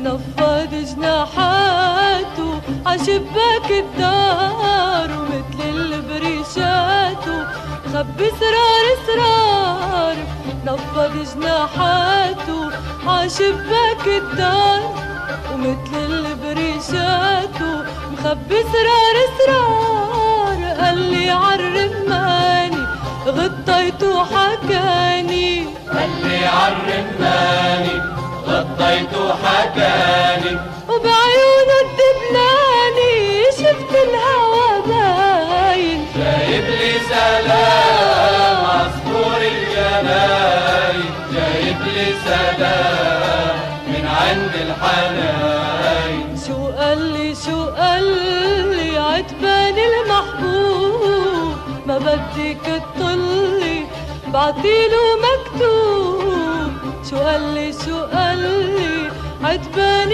نفض جناحاته عشباك الدار، ومثل البريشات خبي اسرار اسرار. نفض جناحاته عشباك الدار، ومثل البريشات مخبي اسرار اسرار. قالي عالرماني غطيته وحكاني، قالي عالرماني غطيته وحكاني، وبعيونه الدبلاني شفت الهوى باين. جايب لي سلام عصفور الجناين، جايب لي سلام من عند الحناين. شو قالي عتبان المحبوب، ما بدك تطلي بعطيله مكتوب. شو قالي عتبان